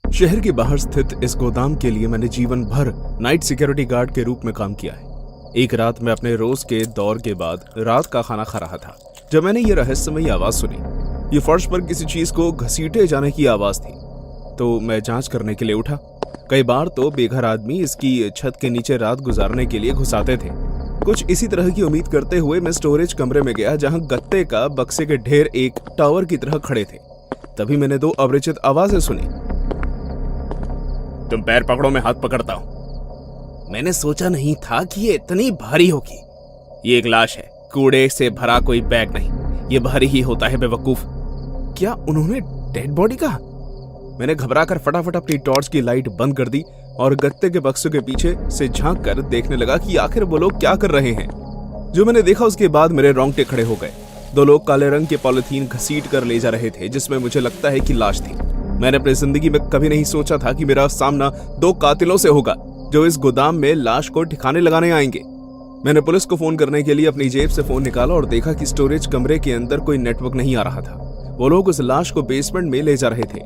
शहर के बाहर स्थित इस गोदाम के लिए मैंने जीवन भर नाइट सिक्योरिटी गार्ड के रूप में काम किया है। एक रात मैं अपने रोज के दौर के बाद रात का खाना खा रहा था जब मैंने ये रहस्यमयी आवाज सुनी। ये फर्श पर किसी चीज को घसीटे जाने की आवाज थी, तो मैं जांच करने के लिए उठा। कई बार तो बेघर आदमी इसकी छत के नीचे रात गुजारने के लिए घुस आते थे। कुछ इसी तरह की उम्मीद करते हुए मैं स्टोरेज कमरे में गया, जहां गत्ते का बक्से के ढेर एक टावर की तरह खड़े थे। तभी मैंने दो अपरिचित आवाजें सुनी। तुम पैर पकड़ो, मैं हाथ पकड़ता हूं। मैंने सोचा नहीं था कि ये इतनी भारी होगी। ये एक लाश है, कूड़े से भरा कोई बैग नहीं। ये भारी ही होता है बेवकूफ। क्या उन्होंने डेड बॉडी कहा? मैंने घबराकर फटाफट अपनी टॉर्च की लाइट बंद कर दी और गत्ते के बक्सों के पीछे से झांक कर देखने लगा कि आखिर वो लोग क्या कर रहे हैं। जो मैंने देखा उसके बाद मेरे रोंगटे खड़े हो गए। दो लोग काले रंग के पॉलिथीन घसीट कर ले जा रहे थे, जिसमें मुझे लगता है कि लाश थी। मैंने अपनी जिंदगी में कभी नहीं सोचा था कि मेरा सामना दो कातिलों से होगा जो इस गोदाम में लाश को ठिकाने लगाने आएंगे। मैंने पुलिस को फोन करने के लिए अपनी जेब से फोन निकाला और देखा कि स्टोरेज कमरे के अंदर कोई नेटवर्क नहीं आ रहा था। वो लोग उस लाश को बेसमेंट में ले जा रहे थे।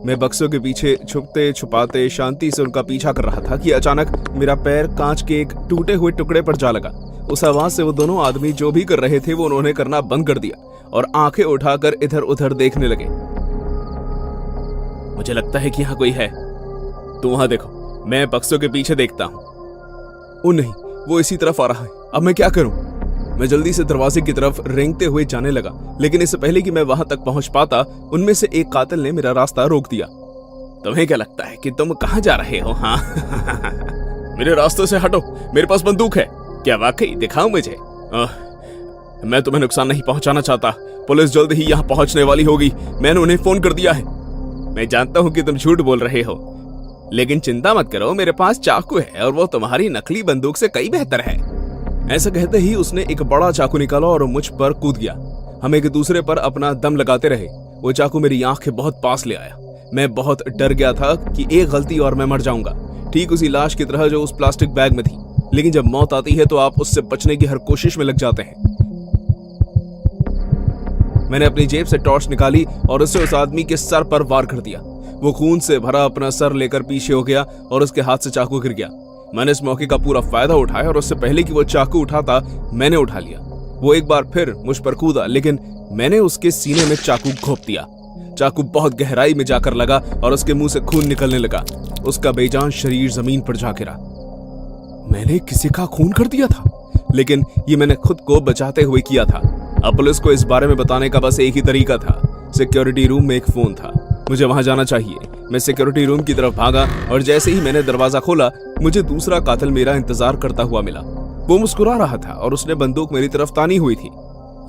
मैं बक्सों के पीछे छुपते छुपाते शांति से उनका पीछा कर रहा था कि अचानक मेरा पैर कांच के एक टूटे हुए टुकड़े पर जा लगा। उस आवाज से वो दोनों आदमी जो भी कर रहे थे वो उन्होंने करना बंद कर दिया और आंखें उठाकर इधर उधर देखने लगे। मुझे लगता है कि यहाँ कोई है। तो वहां देखो, मैं बक्सों के पीछे देखता हूँ। ओ नहीं, वो इसी तरफ आ रहा है। अब मैं क्या करूं? मैं जल्दी से दरवाजे की तरफ रेंगते हुए जाने लगा, लेकिन इससे पहले कि मैं वहां तक पहुंच पाता, उनमें से एक कातिल ने मेरा रास्ता रोक दिया। तुम्हें क्या लगता है कि तुम कहां जा रहे हो? हाँ मेरे रास्ते से हटो, मेरे पास बंदूक है। क्या वाकई? दिखाओ मुझे। मैं तुम्हें नुकसान नहीं पहुंचाना चाहता। पुलिस जल्द ही यहाँ पहुंचने वाली होगी। मैंने उन्हें फोन कर दिया है। मैं जानता हूँ कि तुम झूठ बोल रहे हो, लेकिन चिंता मत करो, मेरे पास चाकू है और वो तुम्हारी नकली बंदूक से कई बेहतर है। ऐसा कहते ही उसने एक बड़ा चाकू निकाला और मुझ पर कूद गया। हम एक दूसरे पर अपना दम लगाते रहे। वो चाकू मेरी आंख के बहुत पास ले आया। मैं बहुत डर गया था कि एक गलती और मैं मर जाऊंगा, ठीक उसी लाश की तरह जो उस प्लास्टिक बैग में थी। लेकिन जब मौत आती है तो आप उससे बचने की हर कोशिश में लग जाते हैं। मैंने अपनी जेब से टॉर्च निकाली और उसे उस आदमी के सर पर वार कर दिया। वो खून से भरा अपना सर लेकर पीछे हो गया और उसके हाथ से चाकू गिर गया। मैंने इस मौके का पूरा फायदा उठाया और उससे पहले कि वो चाकू उठाता, मैंने उठा लिया। वो एक बार फिर मुझ पर कूदा, लेकिन मैंने उसके सीने में चाकू घोंप दिया। चाकू बहुत गहराई में जाकर लगा और उसके मुंह से खून निकलने लगा। उसका बेजान शरीर जमीन पर जा गिरा। मैंने किसी का खून कर दिया था, लेकिन ये मैंने खुद को बचाते हुए किया था। अब पुलिस को इस बारे में बताने का बस एक ही तरीका था। सिक्योरिटी रूम में एक फोन था, मुझे वहां जाना चाहिए। मैं सिक्योरिटी रूम की तरफ भागा और जैसे ही मैंने दरवाजा खोला, मुझे दूसरा कातिल मेरा इंतजार करता हुआ मिला। वो मुस्कुरा रहा था और उसने बंदूक मेरी तरफ तानी हुई थी।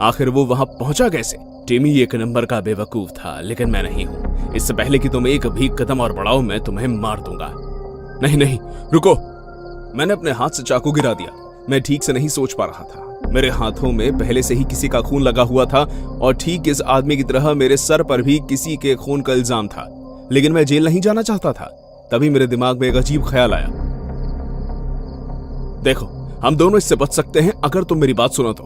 आखिर वो वहां पहुंचा कैसे? टिमी एक नंबर का बेवकूफ था, लेकिन मैं नहीं हूं। इससे पहले कि तुम एक भी कदम और बढ़ाओ, मैं तुम्हें मार दूंगा। नहीं नहीं, रुको। मैंने अपने हाथ से चाकू गिरा दिया। मैं ठीक से नहीं सोच पा रहा था। मेरे हाथों में पहले से ही किसी का खून लगा हुआ था और ठीक इस आदमी की तरह मेरे सर पर भी किसी के खून का इल्जाम था। लेकिन मैं जेल नहीं जाना चाहता था। तभी मेरे दिमाग में एक अजीब ख्याल आया। देखो, हम दोनों इससे बच सकते हैं अगर तुम मेरी बात सुनो तो।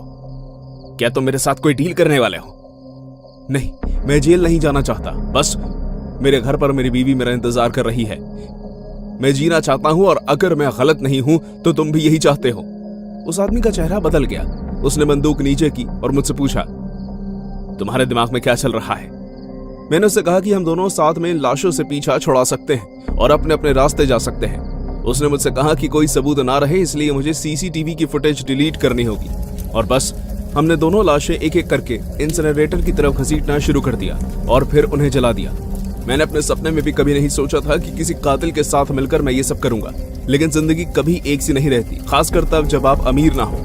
क्या तुम मेरे साथ कोई डील करने वाले हो? नहीं, मैं जेल नहीं जाना चाहता। बस मेरे घर पर मेरी बीवी मेरा इंतजार कर रही है। मैं जीना चाहता हूं और अगर मैं गलत नहीं हूं तो तुम भी यही चाहते हो। उस आदमी का चेहरा बदल गया। उसने बंदूक नीचे की और मुझसे पूछा, तुम्हारे दिमाग में क्या चल रहा है? मैंने उससे कहा कि हम दोनों साथ में इन लाशों से पीछा छुड़ा सकते हैं और अपने अपने रास्ते जा सकते हैं। उसने मुझसे कहा कि कोई सबूत ना रहे, इसलिए मुझे सीसीटीवी की फुटेज डिलीट करनी होगी। और बस हमने दोनों लाशें एक एक करके इंसिनरेटर की तरफ घसीटना शुरू कर दिया और फिर उन्हें जला दिया। मैंने अपने सपने में भी कभी नहीं सोचा था कि किसी कातिल के साथ मिलकर मैं ये सब करूंगा। लेकिन जिंदगी कभी एक सी नहीं रहती, खासकर तब जब आप अमीर ना हो।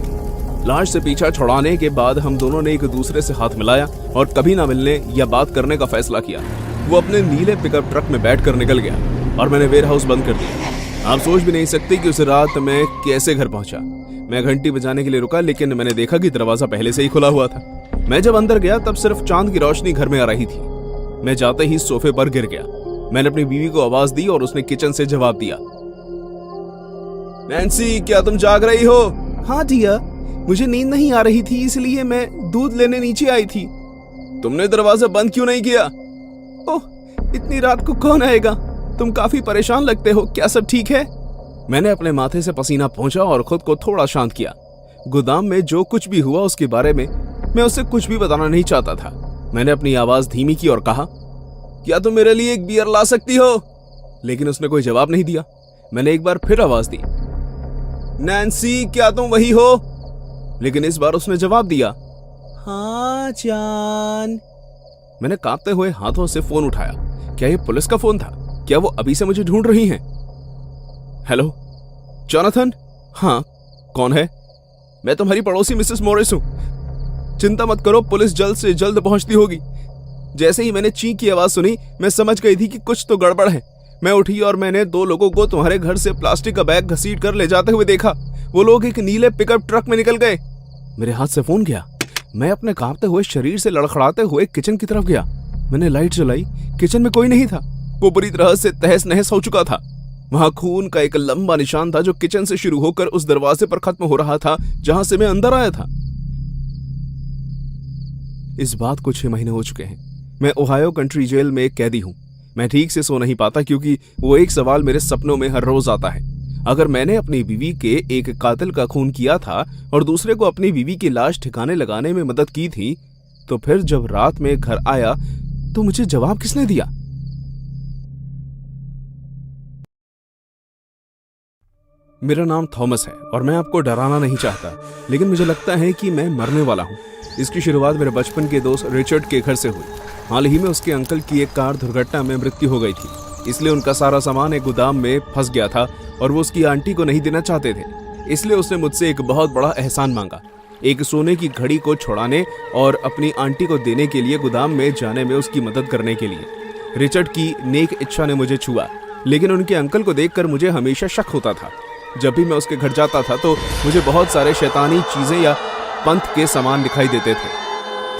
लाश से पीछा छुड़ाने के बाद हम दोनों ने एक दूसरे से हाथ मिलाया और कभी ना मिलने या बात करने का फैसला किया। वो अपने नीले पिकअप ट्रक में बैठकर निकल गया और मैंने वेयर हाउस बंद कर दिया। आप सोच भी नहीं सकते कि उस रात मैं कैसे घर पहुंचा। मैं घंटी बजाने के लिए रुका, लेकिन मैंने देखा कि दरवाजा पहले से ही खुला हुआ था। मैं जब अंदर गया तब सिर्फ चांद की रोशनी घर में आ रही थी। मैं जाते ही सोफे पर गिर गया। मैंने अपनी बीवी को आवाज दी और उसने किचन से जवाब दिया, नैन्सी, क्या तुम जाग रही हो? हाँ डियर, मुझे नींद नहीं आ रही थी, इसलिए मैं दूध लेने नीचे आई थी। तुमने दरवाजा बंद क्यों नहीं किया? ओह, इतनी रात को कौन आएगा? तुम काफी परेशान लगते हो, क्या सब ठीक है? मैंने अपने माथे से पसीना पोंछा और खुद को थोड़ा शांत किया। गोदाम में जो कुछ भी हुआ उसके बारे में मैं उससे कुछ भी बताना नहीं चाहता था। मैंने अपनी आवाज धीमी की और कहा, क्या तुम मेरे लिए एक बियर ला सकती हो? लेकिन उसने कोई जवाब नहीं दिया। मैंने एक बार फिर आवाज दी, नैन्सी, क्या तुम वही हो? लेकिन इस बार उसने जवाब दिया, हाँ जान। मैंने कांपते हुए हाथों से फोन उठाया। क्या ये पुलिस का फोन था? क्या वो अभी से मुझे ढूंढ रही हैं? Hello Jonathan? हाँ, कौन है? मैं तुम्हारी पड़ोसी मिसेस मॉरिस हूं। चिंता मत करो, पुलिस जल्द से जल्द पहुंचती होगी। जैसे ही मैंने चीख की आवाज सुनी, मैं समझ गई थी कि कुछ तो गड़बड़ है। मैं उठी और मैंने 2 लोगों को तुम्हारे घर से प्लास्टिक का बैग घसीट कर ले जाते हुए देखा। वो लोग एक नीले पिकअप ट्रक में निकल गए। मेरे हाथ से फोन गया। मैं अपने कांपते हुए शरीर से लड़खड़ाते हुए किचन की तरफ गया। मैंने लाइट जलाई। किचन में कोई नहीं था। वो बुरी तरह से तहस नहस हो चुका था। वहां खून का एक लंबा निशान था जो किचन से शुरू होकर उस दरवाजे पर खत्म हो रहा था जहां से मैं अंदर आया था। इस बात को 6 महीने हो चुके हैं। मैं ओहायो कंट्री जेल में एक कैदी हूं। मैं ठीक से सो नहीं पाता क्योंकि वो एक सवाल मेरे सपनों में हर रोज आता है। अगर मैंने अपनी बीवी के एक कातिल का खून किया था और दूसरे को अपनी बीवी की लाश ठिकाने लगाने में मदद की थी, तो फिर जब रात में घर आया तो मुझे जवाब किसने दिया? मेरा नाम थॉमस है और मैं आपको डराना नहीं चाहता, लेकिन मुझे लगता है कि मैं मरने वाला हूँ। इसकी शुरुआत मेरे बचपन के दोस्त रिचर्ड के घर से हुई। हाल ही में उसके अंकल की एक कार दुर्घटना में मृत्यु हो गई थी, इसलिए उनका सारा सामान एक गोदाम में फंस गया था और वो उसकी आंटी को नहीं देना चाहते थे। इसलिए उसने मुझसे एक बहुत बड़ा एहसान मांगा, एक सोने की घड़ी को छुड़ाने और अपनी आंटी को देने के लिए गोदाम में जाने में उसकी मदद करने के लिए। रिचर्ड की नेक इच्छा ने मुझे छुआ, लेकिन उनके अंकल को देखकर मुझे हमेशा शक होता था। जब भी मैं उसके घर जाता था तो मुझे बहुत सारे शैतानी चीजें या पंथ के सामान दिखाई देते थे,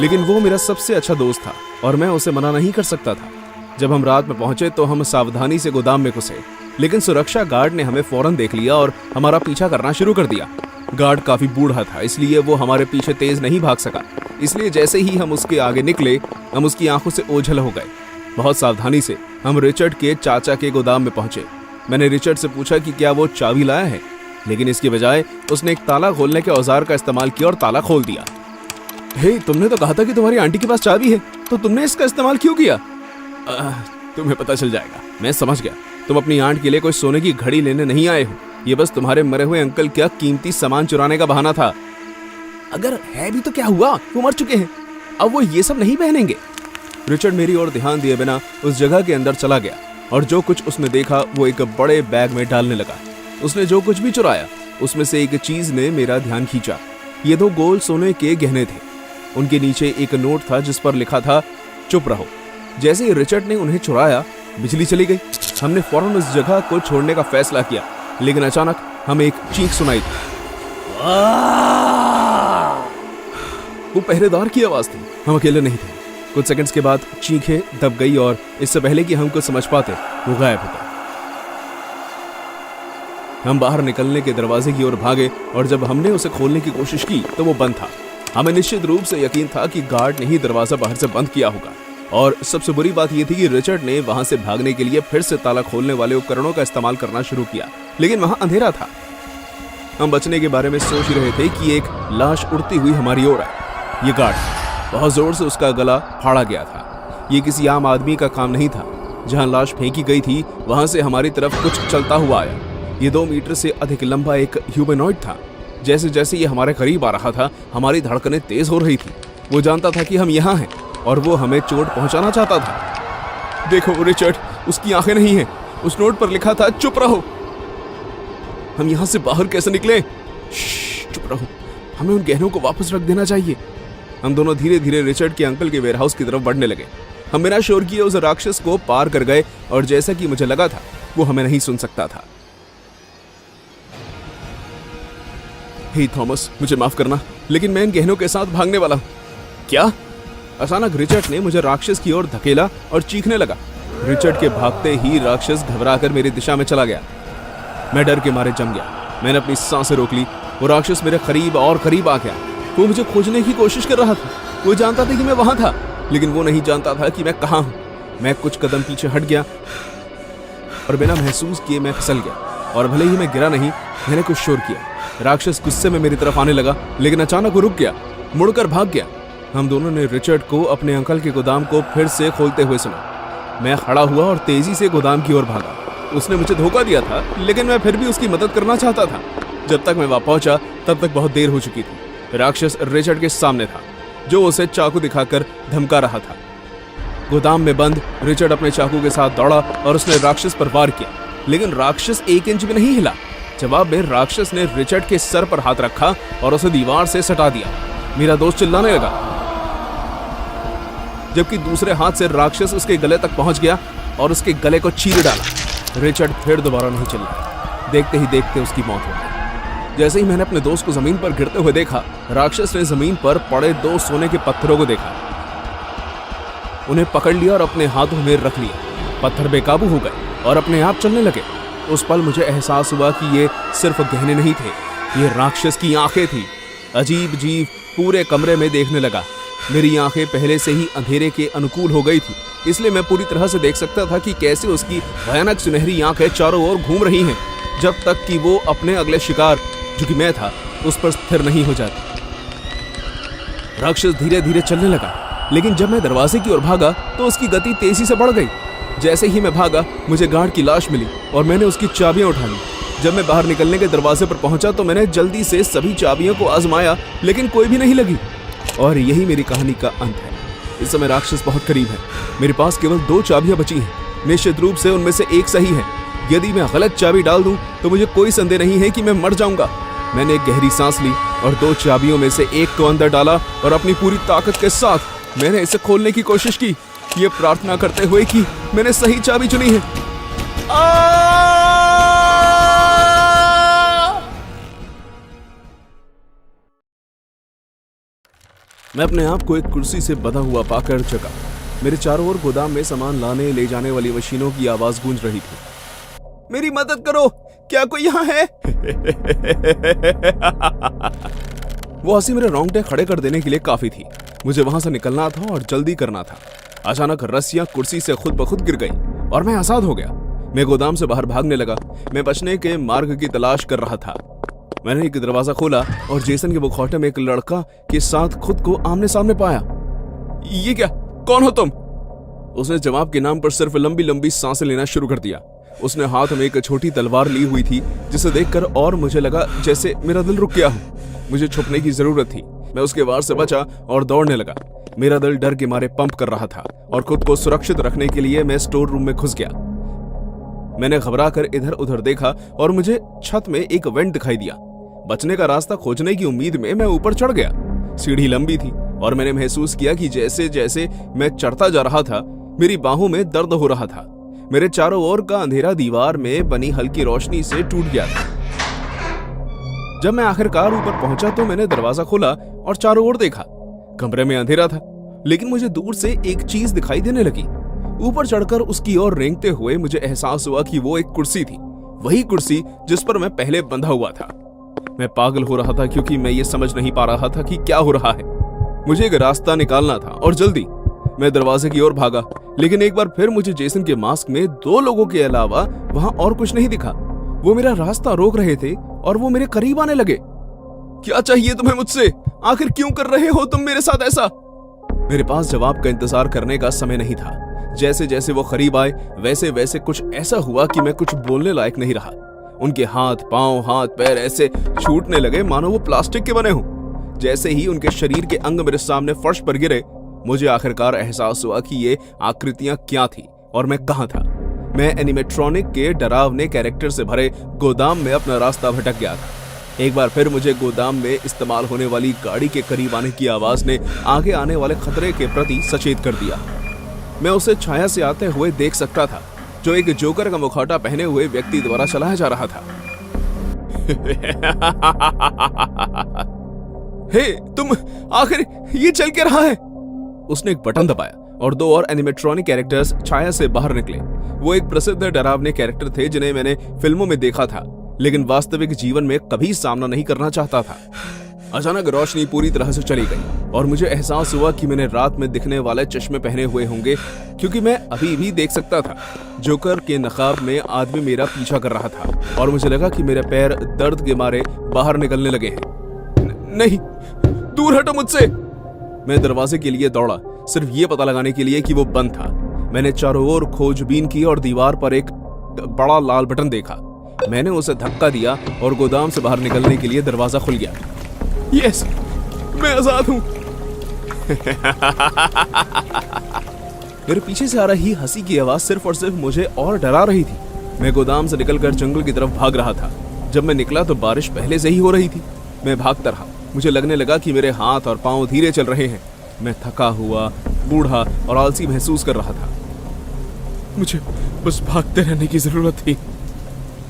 लेकिन वो मेरा सबसे अच्छा दोस्त था और मैं उसे मना नहीं कर सकता था। जब हम रात में पहुंचे तो हम सावधानी से गोदाम में घुसे, लेकिन सुरक्षा गार्ड ने हमें फौरन देख लिया और हमारा पीछा करना शुरू कर दिया। गार्ड काफी बूढ़ा था, इसलिए वो हमारे पीछे तेज नहीं भाग सका। इसलिए जैसे ही हम उसके आगे निकले, हम उसकी आंखों से ओझल हो गए। बहुत सावधानी से हम रिचर्ड के चाचा के गोदाम में पहुंचे। मैंने रिचर्ड से पूछा कि क्या वो चाबी लाया है, लेकिन इसके बजाय उसने एक ताला खोलने के औजार का इस्तेमाल किया और ताला खोल दिया। हे, तुमने तो कहा था कि तुम्हारी आंटी के पास चाबी है, तो तुमने इसका इस्तेमाल क्यों किया? तुम्हें पता चल जाएगा। मैं समझ गया, तुम अपनी आंट के लिए कोई सोने की घड़ी लेने नहीं आए हो। ये बस तुम्हारे मरे हुए अंकल का कीमती सामान चुराने का बहाना था। अगर है भी तो क्या हुआ, वो मर चुके हैं, अब वो ये सब नहीं पहनेंगे। रिचर्ड मेरी ओर ध्यान दिए बिना उस जगह के अंदर चला गया और जो कुछ उसने देखा वो एक बड़े बैग में डालने लगा। उसने जो कुछ भी चुराया उसमें से एक चीज ने मेरा ध्यान खींचा। ये 2 गोल सोने के गहने थे। उनके नीचे एक नोट था जिस पर लिखा था, चुप रहो। जैसे ही रिचर्ड ने उन्हें चुराया, बिजली चली गई। हमने फौरन उस जगह को छोड़ने का फैसला किया, लेकिन अचानक हमें एक चीख सुनाई दी। वो पहरेदार की आवाज थी। हम अकेले नहीं थे। कुछ सेकंड्स के बाद चीखें दब गई और इससे पहले कि हम कुछ समझ पाते, वो गायब हो गए। हम बाहर निकलने के दरवाजे की ओर भागे और जब हमने उसे खोलने की कोशिश की तो वो बंद था। हमें निश्चित रूप से यकीन था कि गार्ड ने ही दरवाजा बाहर से बंद किया होगा, और सबसे बुरी बात यह थी कि रिचर्ड ने वहां से भागने के लिए फिर से ताला खोलने वाले उपकरणों का इस्तेमाल करना शुरू किया, लेकिन वहां अंधेरा था। हम बचने के बारे में सोच ही रहे थे कि एक लाश उड़ती हुई हमारी ओर आई। ये गार्ड, बहुत जोर से उसका गला फाड़ा गया था। ये किसी आम आदमी का काम नहीं था। जहां लाश फेंकी गई थी वहां से हमारी तरफ कुछ चलता हुआ आया। ये 2 मीटर से अधिक लंबा एक ह्यूमनॉइड था। जैसे जैसे ये हमारे करीब आ रहा था, हमारी धड़कनें तेज हो रही थी। वो जानता था कि हम यहाँ हैं और वो हमें चोट पहुंचाना चाहता था। देखो रिचर्ड, उसकी आंखें नहीं हैं। उस नोट पर लिखा था, चुप रहो। हम यहाँ से बाहर कैसे निकले? चुप रहो, हमें उन गहनों को वापस रख देना चाहिए। हम दोनों धीरे धीरे रिचर्ड के अंकल के वेयरहाउस की तरफ बढ़ने लगे। हम बिना शोर किए उस राक्षस को पार कर गए और जैसा कि मुझे लगा था वो हमें नहीं सुन सकता था। हे थॉमस, मुझे माफ करना, लेकिन मैं इन गहनों के साथ भागने वाला हूं। क्या? अचानक रिचर्ड ने मुझे राक्षस की ओर धकेला और चीखने लगा। रिचर्ड के भागते ही राक्षस घबराकर मेरी दिशा में चला गया। मैं डर के मारे जम गया। मैंने अपनी सांसें रोक ली। वो राक्षस मेरे करीब और करीब आ गया। वो मुझे खोजने की कोशिश कर रहा था। वो जानता था कि मैं वहां था, लेकिन वो नहीं जानता था कि मैं कहां हूं। मैं कुछ कदम पीछे हट गया। और बिना महसूस किए मैं फिसल गया, और भले ही मैं गिरा नहीं, मैंने कुछ शोर किया। राक्षस गुस्से में मेरी तरफ आने लगा, लेकिन अचानक वो रुक गया, मुड़कर भाग गया। हम दोनों ने रिचर्ड को अपने अंकल के गोदाम को फिर से खोलते हुए सुना। मैं खड़ा हुआ और तेजी से गोदाम की ओर भागा। उसने मुझे धोखा दिया था, लेकिन मैं फिर भी उसकी मदद करना चाहता था। जब तक मैं वहां पहुंचा तब तक बहुत देर हो चुकी थी। राक्षस रिचर्ड के सामने था, जो उसे चाकू दिखाकर धमका रहा था। गोदाम में बंद रिचर्ड अपने चाकू के साथ दौड़ा और उसने राक्षस पर वार किया, लेकिन राक्षस 1 इंच भी नहीं हिला। जवाब में राक्षस ने रिचर्ड के सर पर हाथ रखा और उसे दीवार से सटा दिया। मेरा दोस्त चिल्लाने लगा, जबकि दूसरे हाथ से राक्षस उसके गले तक पहुंच गया और उसके गले को चीर डाला। रिचर्ड फिर दोबारा नहीं चिल्लाया। देखते ही देखते उसकी मौत हो गई। जैसे ही मैंने अपने दोस्त को जमीन पर गिरते हुए देखा, राक्षस ने जमीन पर पड़े 2 सोने के पत्थरों को देखा, उन्हें पकड़ लिया और अपने हाथों में रख लिया। पत्थर बेकाबू हो गए और अपने आप चलने लगे। उस पल मुझे एहसास हुआ कि ये सिर्फ गहने नहीं थे, ये राक्षस की आंखें थी। अजीब जीव पूरे कमरे में देखने लगा। मेरी आंखें पहले से ही अंधेरे के अनुकूल हो गई थी, इसलिए मैं पूरी तरह से देख सकता था कि कैसे उसकी भयानक सुनहरी आंखें चारों ओर घूम रही हैं, जब तक कि वो अपने अगले शिकार, जो कि मैं था, उस पर स्थिर नहीं हो जाती। राक्षस धीरे धीरे चलने लगा, लेकिन जब मैं दरवाजे की ओर भागा तो उसकी गति तेजी से बढ़ गई। जैसे ही मैं भागा, मुझे गार्ड की लाश मिली और मैंने उसकी चाबियां उठा ली। जब मैं बाहर निकलने के दरवाजे पर पहुंचा तो मैंने जल्दी से सभी चाबियों को आजमाया, लेकिन कोई भी नहीं लगी। और यही मेरी कहानी का अंत है। इस समय राक्षस बहुत करीब है। मेरे पास केवल 2 चाबियां बची हैं। निश्चित रूप से उनमें से एक सही है। यदि मैं गलत चाबी डाल दूं तो मुझे कोई संदेह नहीं है कि मैं मर जाऊंगा। मैंने एक गहरी सांस ली और 2 चाबियों में से एक को अंदर डाला और अपनी पूरी ताकत के साथ मैंने इसे खोलने की कोशिश की, ये प्रार्थना करते हुए कि मैंने सही चाबी चुनी है। मैं अपने आप को एक कुर्सी से बंधा हुआ पाकर जगा। मेरे चारों ओर गोदाम में सामान लाने ले जाने वाली मशीनों की आवाज गूंज रही थी। मेरी मदद करो, क्या कोई यहाँ है? वो हंसी मेरे रोंगटे खड़े कर देने के लिए काफी थी। मुझे वहां से निकलना था और जल्दी करना था। अचानक रस्सियां कुर्सी से खुद ब खुद गिर गई और मैं आजाद हो गया। मैं गोदाम से बाहर भागने लगा। मैं बचने के मार्ग की तलाश कर रहा था। मैंने एक दरवाजा खोला और जेसन के मुखौटे में एक लड़का के साथ खुद को आमने सामने पाया। ये क्या? कौन हो तुम? उसने जवाब के नाम पर सिर्फ लंबी लंबी सांसें लेना शुरू कर दिया। उसने हाथ में एक छोटी तलवार ली हुई थी, जिसे देखकर और मुझे लगा जैसे मेरा दिल रुक गया हो। मुझे छुपने की जरूरत थी। मैं उसके वार से बचा और दौड़ने लगा। मेरा दिल डर के मारे पंप कर रहा था और खुद को सुरक्षित रखने के लिए मैं स्टोर रूम में घुस गया। मैंने घबराकर इधर उधर देखा और मुझे छत में एक वेंट दिखाई दिया। बचने का रास्ता खोजने की उम्मीद में मैं ऊपर चढ़ गया। सीढ़ी लंबी थी और मैंने महसूस किया कि जैसे जैसे मैं चढ़ता जा रहा था, मेरी बाहों में दर्द हो रहा था। मेरे चारों ओर का अंधेरा दीवार में बनी हल्की रोशनी से टूट गया था। जब मैं आखिरकार ऊपर पहुंचा तो मैंने दरवाजा खोला और चारों ओर देखा। कमरे में अंधेरा था, लेकिन मुझे दूर से एक चीज दिखाई देने लगी। ऊपर चढ़कर उसकी ओर रेंगते हुए मुझे एहसास हुआ कि वो एक कुर्सी थी, वही कुर्सी जिस पर मैं पहले बंधा हुआ था। मैं पागल हो रहा था क्योंकि मैं ये समझ नहीं पा रहा था कि क्या हो रहा है। मुझे एक रास्ता निकालना था और जल्दी। मैं दरवाजे की ओर भागा, लेकिन एक बार फिर मुझे जेसन के मास्क में 2 लोगों के अलावा वहां और कुछ नहीं दिखा। वो मेरा रास्ता रोक रहे थे और वो मेरे करीब आने लगे। क्या चाहिए तुम्हें मुझसे? आखिर क्यों कर रहे हो तुम मेरे साथ ऐसा? मेरे पास जवाब का इंतजार करने का समय नहीं था। जैसे जैसे वो करीब आए, वैसे वैसे कुछ ऐसा हुआ कि मैं कुछ बोलने लायक नहीं रहा। उनके हाथ पांव, हाथ पैर ऐसे छूटने लगे मानो वो प्लास्टिक के बने हों। जैसे ही उनके शरीर के अंग मेरे सामने फर्श पर गिरे, मुझे आखिरकार एहसास हुआ कि ये आकृतियां क्या थी और मैं कहां था। मैं एनिमेट्रॉनिक के डरावने कैरेक्टर से भरे गोदाम में अपना रास्ता भटक गया था। एक बार फिर मुझे गोदाम में इस्तेमाल होने वाली गाड़ी के करीब आने की आवाज ने आगे आने वाले खतरे के प्रति सचेत कर दिया। मैं उसे छाया से आते हुए देख सकता था, जो एक जोकर का मुखौटा पहने हुए व्यक्ति द्वारा चलाया जा रहा था। हे, तुम आखिर ये चल के रहा है? उसने एक बटन दबाया और 2 और एनिमेट्रॉनिक कैरेक्टर्स छाया से बाहर निकले। वो एक प्रसिद्ध डरावने कैरेक्टर थे जिन्हें मैंने फिल्मों में देखा था, लेकिन वास्तविक जीवन में कभी सामना नहीं करना चाहता था। अचानक रोशनी पूरी तरह से चली गई और मुझे एहसास हुआ कि मैंने रात में दिखने वाले चश्मे पहने हुए होंगे, क्योंकि मैं अभी भी देख सकता था जोकर के नकाब में आदमी मेरा पीछा कर रहा था और मुझे लगा कि मेरे पैर दर्द के मारे बाहर निकलने लगे हैं। नहीं, दूर हटो मुझसे। मैं दरवाजे के लिए दौड़ा, सिर्फ ये पता लगाने के लिए कि वो बंद था। मैंने चारों ओर खोजबीन की और दीवार पर एक बड़ा लाल बटन देखा। मैंने उसे धक्का दिया और गोदाम से बाहर निकलने के लिए दरवाजा खुल गया। यस, मैं आजाद हूं। मेरे पीछे से आ रही हंसी की आवाज सिर्फ और सिर्फ मुझे और डरा रही थी। मैं गोदाम से निकलकर जंगल की तरफ भाग रहा था। जब मैं निकला तो बारिश पहले से ही हो रही थी। मैं भागता रहा। मुझे लगने लगा कि मेरे हाथ और पांव धीरे चल रहे हैं। मैं थका हुआ, बूढ़ा और आलसी महसूस कर रहा था। मुझे बस भागते रहने की जरूरत थी।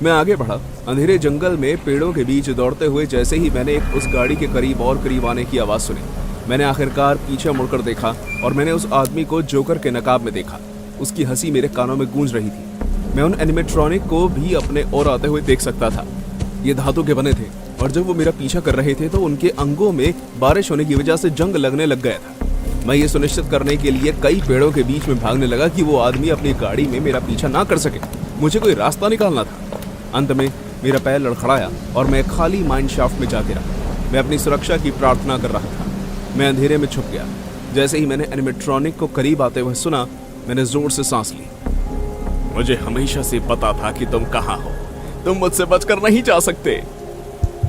मैं आगे बढ़ा, अंधेरे जंगल में पेड़ों के बीच दौड़ते हुए। जैसे ही मैंने उस गाड़ी के करीब और करीब आने की आवाज सुनी, मैंने आखिरकार पीछे मुड़कर देखा और मैंने उस आदमी को जोकर के नकाब में देखा। उसकी हंसी मेरे कानों में गूंज रही थी। मैं उन एनिमेट्रॉनिक को भी अपने ओर आते हुए देख सकता था। ये धातु के बने थे और जब वो मेरा पीछा कर रहे थे तो उनके अंगों में बारिश होने की वजह से जंग लगने लग गया था। मैं ये सुनिश्चित करने के लिए कई पेड़ों के बीच में भागने लगा कि वो आदमी अपनी गाड़ी में मेरा पीछा ना कर सके। मुझे कोई रास्ता निकालना था। अंत में मेरा पैर लड़खड़ाया और मैं खाली माइन शाफ्ट में जा गिरा। मैं अपनी सुरक्षा की प्रार्थना कर रहा था। मैं अंधेरे में छुप गया। जैसे ही मैंने एनिमेट्रॉनिक को करीब आते हुए सुना, मैंने जोर से सांस ली। मुझे हमेशा से पता था कि तुम कहाँ हो। तुम मुझसे बचकर नहीं जा सकते।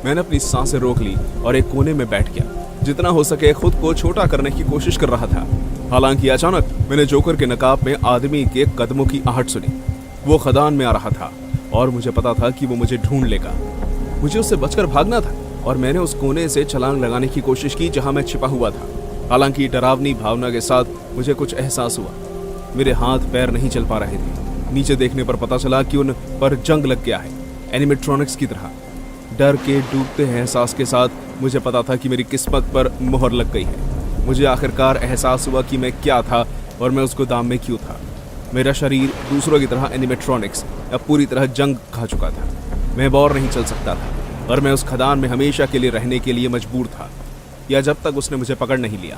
मैंने अपनी सांसें रोक ली और एक कोने में बैठ गया। जितना हो सके खुद को छोटा करने की कोशिश कर रहा था। हालांकि अचानक मैंने जोकर के नकाब में आदमी के कदमों की आहट सुनी। वो खदान में आ रहा था और मुझे पता था कि वो मुझे ढूंढ लेगा। मुझे उससे बचकर भागना था और मैंने उस कोने से छलांग लगाने की कोशिश की जहां मैं छिपा हुआ था। हालांकि डरावनी भावना के साथ मुझे कुछ एहसास हुआ। मेरे हाथ पैर नहीं चल पा रहे थे। नीचे देखने पर पता चला कि उन पर जंग लग गया है, एनिमेट्रॉनिक्स की तरह। डर के डूबते एहसास के साथ मुझे पता था कि मेरी किस्मत पर मोहर लग गई है। मुझे आखिरकार एहसास हुआ कि मैं क्या था और मैं उस गोदाम में क्यों था। मेरा शरीर दूसरों की तरह एनिमेट्रॉनिक्स अब पूरी तरह जंग खा चुका था। मैं और नहीं चल सकता था और मैं उस खदान में हमेशा के लिए रहने के लिए मजबूर था, या जब तक उसने मुझे पकड़ नहीं लिया।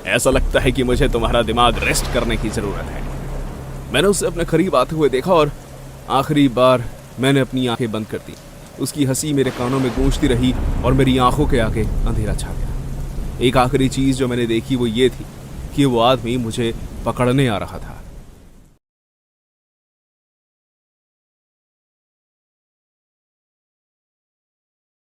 ऐसा लगता है कि मुझे तुम्हारा दिमाग रेस्ट करने की जरूरत है। मैंने उसे अपने करीब आते हुए देखा और आखिरी बार मैंने अपनी आंखें बंद कर दी। उसकी हंसी मेरे कानों में गूंजती रही और मेरी आंखों के आगे अंधेरा छा गया। एक आखिरी चीज जो मैंने देखी वो ये थी कि वो आदमी मुझे पकड़ने आ रहा था।